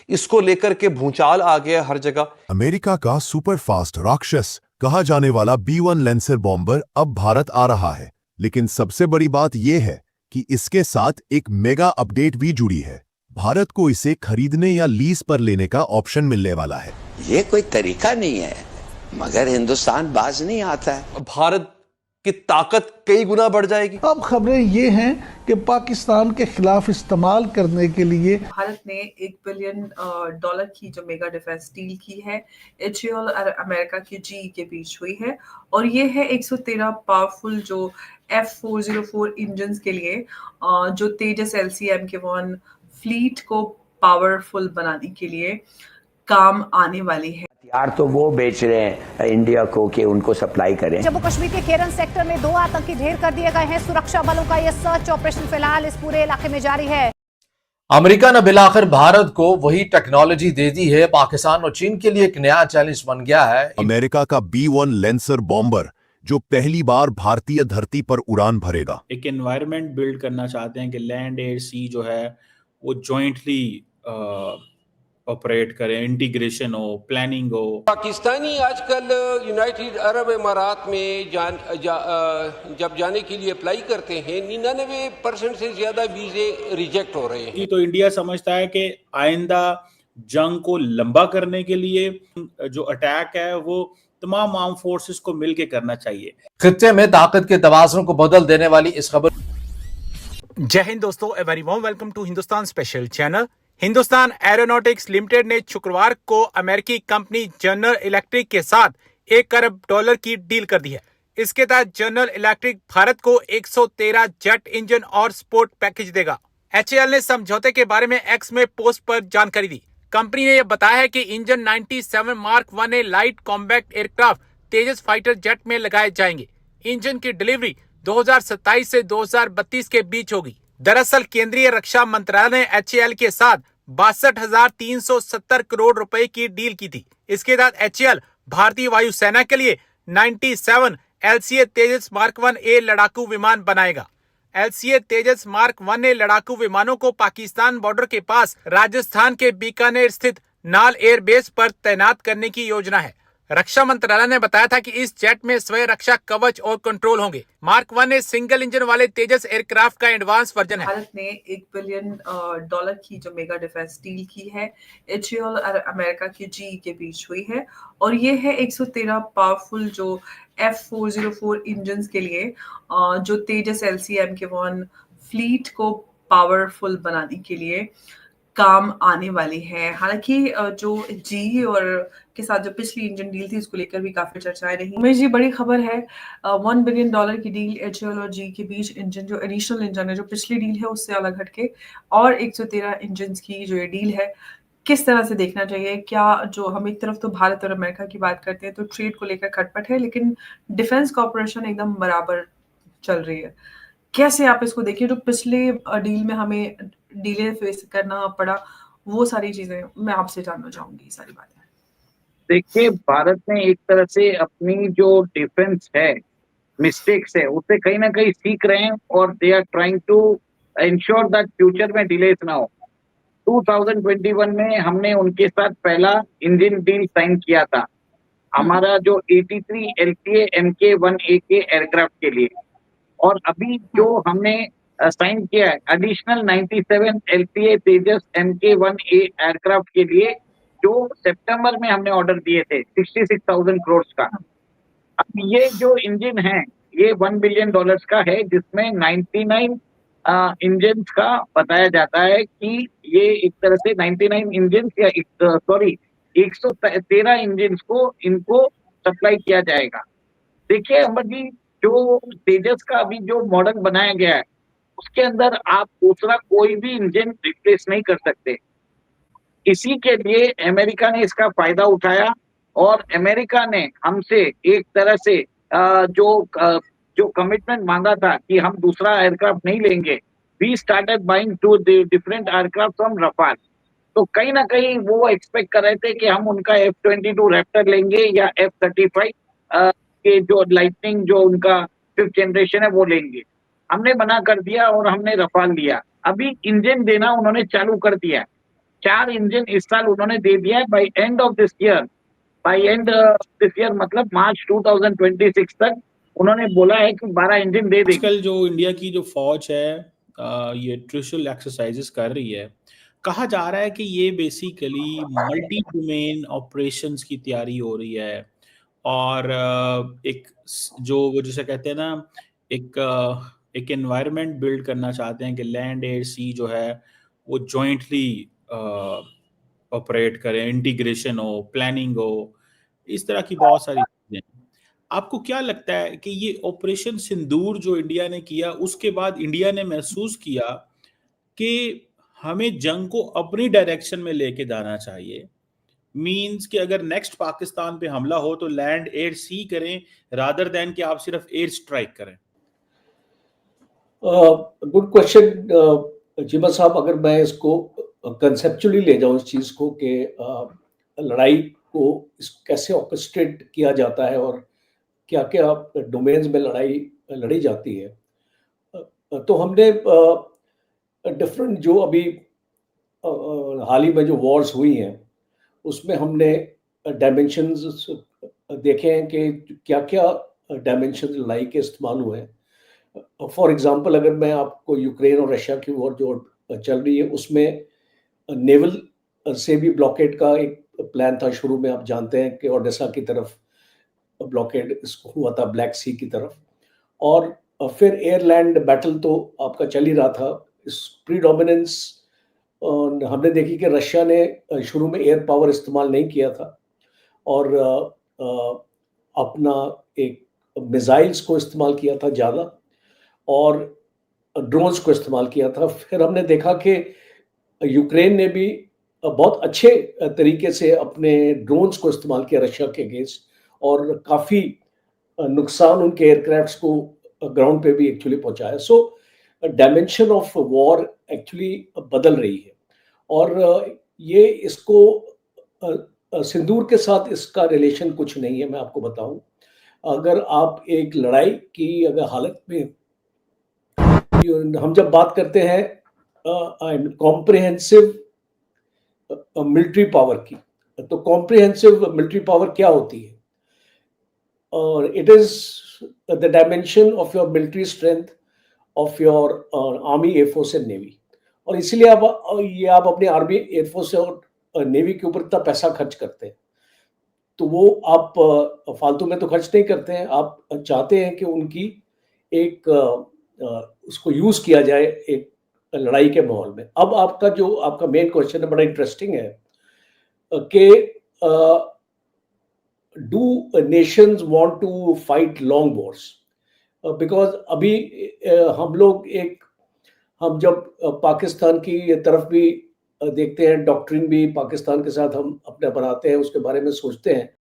इसको लेकर के भूचाल आ गया हर जगह। अमेरिका का सुपरफास्ट राक्षस कहा जाने वाला B-1 लैंसर बॉम्बर अब भारत आ रहा है, लेकिन सबसे बड़ी बात यह है कि इसके साथ एक मेगा अपडेट भी जुड़ी है। भारत को इसे खरीदने या लीज पर लेने का ऑप्शन मिलने वाला है। ये कोई तरीका नहीं है, मगर हिंदुस्तान बाज नहीं आता है। भारत की ताकत कई गुना बढ़ जाएगी। अब खबरें ये हैं कि पाकिस्तान के खिलाफ इस्तेमाल करने के लिए भारत ने $1 बिलियन की जो मेगा डिफेंस डील की है एचएएल और अमेरिका की जीई के बीच हुई है, और ये है 113 पावरफुल जो F404 इंजन के लिए जो तेजस LCM-1 फ्लीट को पावरफुल बनाने के लिए काम आने वाली है। हथियार तो वो बेच रहे हैं इंडिया को कि उनको सप्लाई करें। जम्मू कश्मीर के केरन सेक्टर में 2 आतंकी ढेर कर दिए गए हैं। सुरक्षा बलों का यह सर्च ऑपरेशन फिलहाल इस पूरे इलाके में जारी है। अमेरिका ने बिलाखिर भारत को वही टेक्नोलॉजी दे दी है। पाकिस्तान और चीन के लिए एक नया चैलेंज बन गया है। अमेरिका का B-1 लैंसर बॉम्बर जो पहली बार भारतीय धरती पर उड़ान भरेगा। एक एनवायरनमेंट बिल्ड करना चाहते हैं कि लैंड एयर सी जो है वो जॉइंटली ऑपरेट करें, इंटीग्रेशन हो, प्लानिंग हो। पाकिस्तानी आजकल यूनाइटेड अरब अमारात में जब जाने के लिए अप्लाई करते हैं 99% से ज्यादा वीजे रिजेक्ट हो रहे हैं। तो इंडिया समझता है कि आइंदा जंग को लंबा करने के लिए जो अटैक है वो तमाम आर्म फोर्सेस को मिलकर करना चाहिए। खित्ते में ताकत के तवाज़ुन को बदल देने वाली इस खबर। जय हिंद दोस्तों, a very warm welcome to Hindustan special channel. Hindustan aeronautics limited ने शुक्रवार को अमेरिकी कंपनी जनरल इलेक्ट्रिक के साथ $1 अरब की डील कर दी है। इसके तहत जनरल इलेक्ट्रिक भारत को 113 जेट इंजन और स्पोर्ट पैकेज देगा। एचएएल ने समझौते के बारे में एक्स में पोस्ट पर जानकारी दी। कंपनी ने यह बताया है कि engine 97 mark 1A light combat aircraft Tejas fighter jet में लगाए जाएंगे। इंजन की डिलीवरी 2027 से 2032 के बीच होगी। दरअसल केंद्रीय रक्षा मंत्रालय ने एचएएल के साथ 62,370 करोड़ रुपए की डील की थी। इसके तहत एचएएल भारतीय वायुसेना के लिए 97 LCA तेजस मार्क 1A लड़ाकू विमान बनाएगा। LCA तेजस मार्क 1A लड़ाकू विमानों को पाकिस्तान बॉर्डर के पास राजस्थान के बीकानेर स्थित नाल एयरबेस पर तैनात करने की योजना है। रक्षा मंत्रालय ने बताया था कि इस जेट में स्वयं रक्षा कवच और कंट्रोल होंगे। मार्क 1A सिंगल इंजन वाले तेजस एयरक्राफ्ट का एडवांस वर्जन है। भारत ने $1 बिलियन की जो मेगा डिफेंस डील की है एचएएल और अमेरिका की जीई के बीच हुई है, और ये है 113 पावरफुल जो F404 इंजन के लिए जो तेजस LCM-1 फ्लीट को पावरफुल बनाने के लिए काम आने वाली है। हालांकि जो जीई और के साथ जो पिछली इंजन डील थी उसको लेकर भी काफी चर्चाएं रही। उमेश जी, बड़ी खबर है, $1 बिलियन की डील एचएएल और जीई के बीच। इंजन जो एडिशनल इंजन है जो पिछली डील है उससे अलग हटके, और 113 इंजन की जो ये डील है, किस तरह से देखना चाहिए? क्या जो हम एक तरफ तो भारत और अमेरिका की बात करते हैं तो ट्रेड को लेकर खटपट है, लेकिन डिफेंस कॉर्पोरेशन एकदम बराबर चल रही है। कैसे आप इसको देखिए? जो पिछले डील में हमें डीले फेस करना पड़ा, वो सारी चीजें मैं आपसे जानना चाहूंगी, सारी बातें। देखिए, भारत ने एक तरह से अपनी जो डिफेंस है, मिस्टेक्स है, उसे कहीं ना कहीं सीख रहे हैं और they are trying to ensure that future में डिलेस ना हो। 2021 में हमने उनके साथ पहला इंजन डील साइन किया था, हमारा जो 83 LCA Mk1A के एयरक्राफ्ट के लिए, और अभी जो हमने साइन किया है एडिशनल 97 LCA तेजस Mk1A एयरक्राफ्ट के लिए, जो सितंबर में हमने ऑर्डर दिए थे 66,000 करोड़ का। अब ये जो इंजन है ये $1 बिलियन का है, जिसमें 99 इंजन का बताया जाता है कि ये एक तरह से 99 इंजन या 113 इंजन को इनको सप्लाई किया जाएगा। देखिए अमर जी, जो तेजस का अभी जो मॉडल बनाया गया है उसके अंदर आप दूसरा कोई भी इंजन रिप्लेस नहीं कर सकते। इसी के लिए अमेरिका ने इसका फायदा उठाया और अमेरिका ने हमसे एक तरह से जो कमिटमेंट मांगा था कि हम दूसरा एयरक्राफ्ट नहीं लेंगे, we started buying 2 different aircraft from Rafale. तो कहीं ना कहीं वो एक्सपेक्ट कर रहे थे कि हम उनका F-22 रैप्टर लेंगे या F-35 के जो लाइटनिंग जो उनका 5th जनरेशन है वो लेंगे। हमने मना कर दिया और हमने रफाल लिया। अभी इंजन देना उन्होंने चालू कर दिया। 4 इंजन इस साल उन्होंने दे दिया है by end of this year. मतलब मार्च 2026 तक उन्होंने बोला है कि 12 इंजन दे देंगे। आजकल जो इंडिया की जो फौज है ये ट्रिशल एक्सरसाइजेस कर रही है, कहा जा रहा है कि ये बेसिकली मल्टी डोमेन ऑपरेशंस की तैयारी हो रही है और एक जो वो जिसे कहते हैं ना एक एनवायरनमेंट बिल्ड करना चाहते हैं कि लैंड एयर सी जो है वो जॉइंटली ऑपरेट करें, इंटीग्रेशन हो, प्लानिंग हो, इस तरह की बहुत सारी चीजें। आपको क्या लगता है कि ये ऑपरेशन सिंदूर जो इंडिया ने किया उसके बाद इंडिया ने महसूस किया कि हमें जंग को अपनी डायरेक्शन में लेके जाना चाहिए, मींस कि अगर नेक्स्ट पाकिस्तान पे हमला हो तो लैंड एयर सी करें रादर देन कि आप सिर्फ एयर स्ट्राइक करें? गुड क्वेश्चन जीमा साहब। अगर मैं इसको कंसेप्चुअली ले जाऊं इस चीज को कि लड़ाई को कैसे ऑर्केस्ट्रेट किया जाता है और क्या क्या डोमेन्स में लड़ाई लड़ी जाती है, तो हमने डिफरेंट जो अभी हाल ही में जो वॉर्स हुई हैं उसमें हमने डायमेंशंस देखे हैं कि क्या क्या डायमेंशन लड़ाई के इस्तेमाल हुए हैं। फॉर एग्जांपल अगर मैं आपको यूक्रेन और रशिया की वॉर जो चल रही है उसमें नेवल से भी ब्लॉकेड का एक प्लान था शुरू में। आप जानते हैं कि ओडेसा की तरफ ब्लॉकेड हुआ था, ब्लैक सी की तरफ, और फिर एयरलैंड बैटल तो आपका चल ही रहा था। इस प्रीडोमिनेंस हमने देखी कि रशिया ने शुरू में एयर पावर इस्तेमाल नहीं किया था और अपना एक मिसाइल्स को इस्तेमाल किया था ज़्यादा और ड्रोन्स को इस्तेमाल किया था। फिर हमने देखा कि यूक्रेन ने भी बहुत अच्छे तरीके से अपने ड्रोन्स को इस्तेमाल किया रशिया के अगेंस्ट और काफ़ी नुकसान उनके एयरक्राफ्ट्स को ग्राउंड पे भी एक्चुअली पहुंचाया। So dimension of war actually बदल रही है और ये इसको सिंदूर के साथ इसका रिलेशन कुछ नहीं है। मैं आपको बताऊं, अगर आप एक लड़ाई की अगर हालत में हम जब बात करते हैं कॉम्प्रिहेंसिव मिलिट्री पावर की, तो कॉम्प्रिहेंसिव मिलिट्री पावर क्या होती है? और it is the dimension of your military strength of your army, air force and navy. और इसीलिए आप अपने आर्मी, एयरफोर्स और नेवी के ऊपर इतना पैसा खर्च करते हैं, तो वो आप फालतू में तो खर्च नहीं करते हैं। आप चाहते हैं कि उनकी एक उसको यूज किया जाए एक लड़ाई के माहौल में। अब आपका मेन क्वेश्चन है, बड़ा इंटरेस्टिंग है कि do nations want to fight long wars? Because अभी हम जब पाकिस्तान की तरफ भी देखते हैं, डॉक्ट्रिन भी पाकिस्तान के साथ हम अपने बनाते हैं, उसके बारे में सोचते हैं,